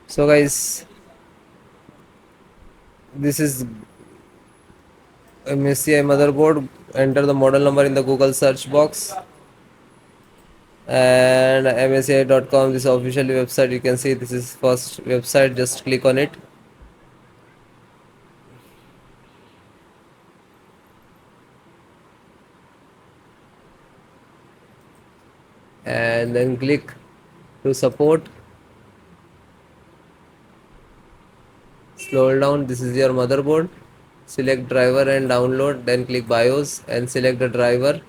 So guys, this is MSI motherboard. Enter the model number in the Google search box and msi.com. This is official website. You can see this is first website. Just click on it and then click to support. Scroll down. This is your motherboard. Select driver and download. Then click BIOS and select the driver.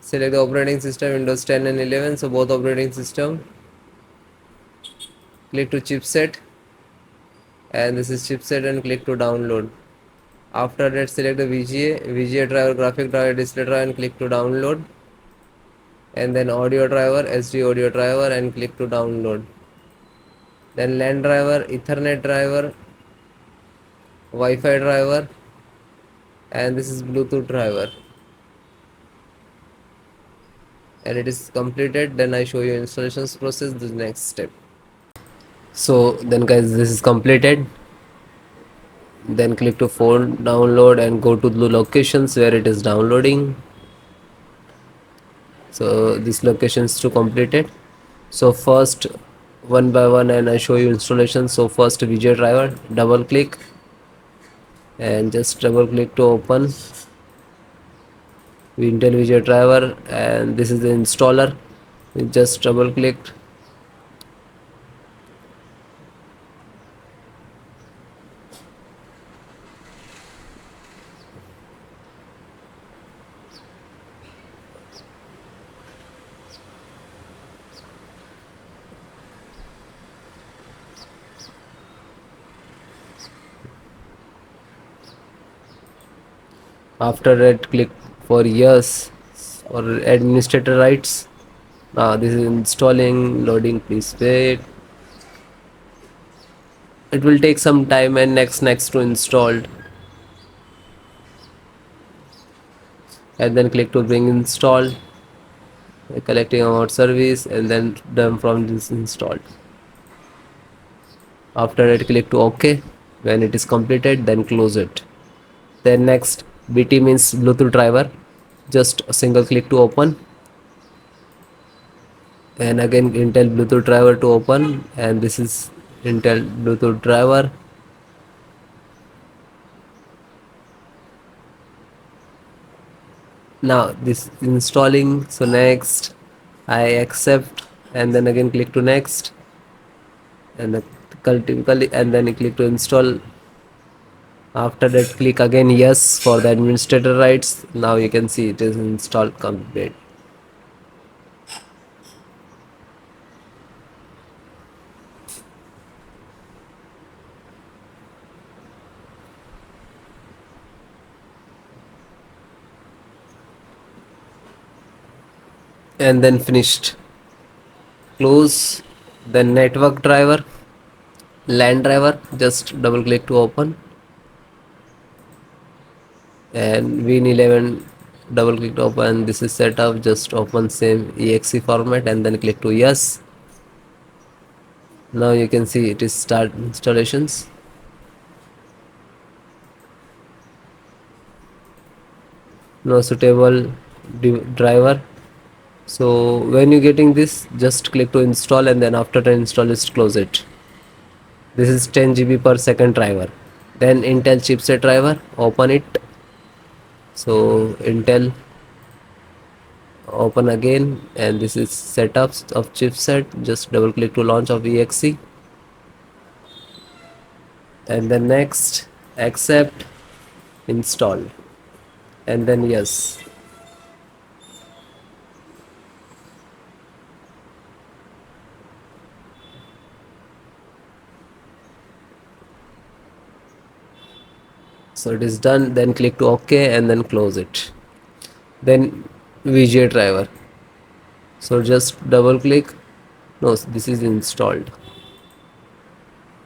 Select the operating system Windows 10 and 11. So both operating system. Click to chipset and this is chipset and click to download. After that select the VGA driver, graphic driver, display driver and click to download, and then audio driver, SD audio driver and click to download. Then LAN driver, Ethernet driver, Wi-Fi driver and this is Bluetooth driver, and it is completed. Then I show you installations process, the next step. So then guys, this is completed. Then click to phone download and go to the locations where it is downloading. So this location is to completed. So first one by one and I show you installation. So first VGA driver, double click and just double click to open Intel VGA driver, and this is the installer. You just double click. After that click for yes or administrator rights. Now this is installing, loading, please wait. It will take some time and next to installed, and then click to bring installed, collecting about service and then done from this installed. After that click to OK. When it is completed then close it. Then next BT means Bluetooth driver, just a single click to open, and again Intel Bluetooth driver to open, and this is Intel Bluetooth driver. Now this is installing, so next I accept and then again click to next, and typically and then click to install. After that click again yes for the administrator rights. Now you can see it is installed complete. And then finished. Close. Then network driver, LAN driver, just double click to open, and Win11 double click to open. This is set up, just open same exe format and then click to yes. Now you can see it is start installations. No suitable driver. So when you getting this, just click to install and then after the install just close it. This is 10 GB per second driver. Then Intel chipset driver, open it. So Intel, open again, and this is setups of chipset. Just double click to launch of exe, and then next accept, install, and then yes. So it is done. Then click to OK and then close it. Then VGA driver, so just double click. No, this is installed.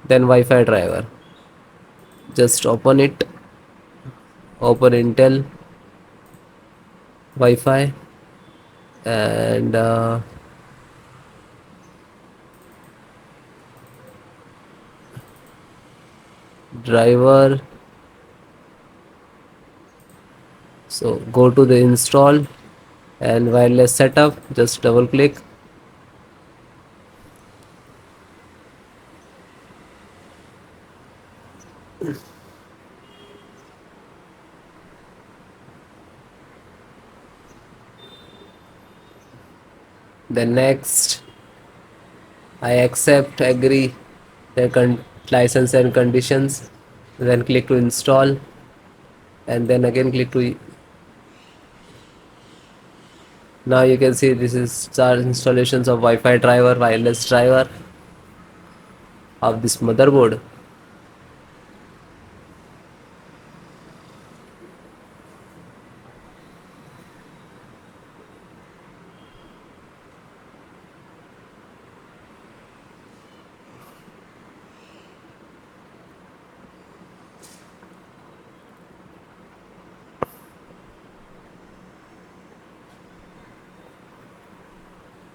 Then Wi-Fi driver, just open it, open Intel Wi-Fi, and driver. So go to the install and wireless setup, just double click. Then next, I accept, agree the license and conditions. Then click to install, and then again click to. Now you can see this is start installations of Wi-Fi driver, wireless driver of this motherboard.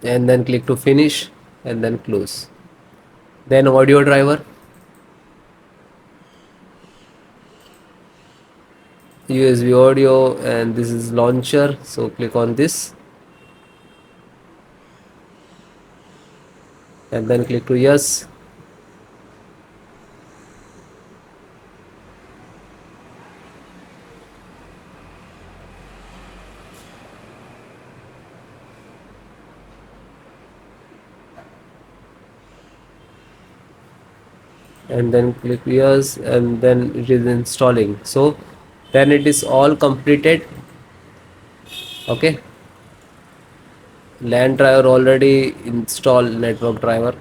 And then click to finish and then close. Then audio driver, USB audio, and this is launcher, so click on this and then click to yes. And then click yes, and then it is installing. So then it is all completed. Okay, LAN driver already installed, network driver.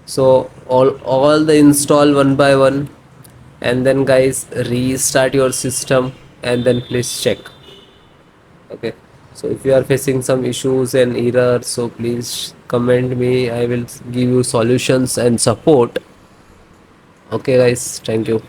So all the install one by one, and then guys restart your system and then please check. Okay, so if you are facing some issues and errors, so please comment me, I will give you solutions and support. Okay guys, thank you.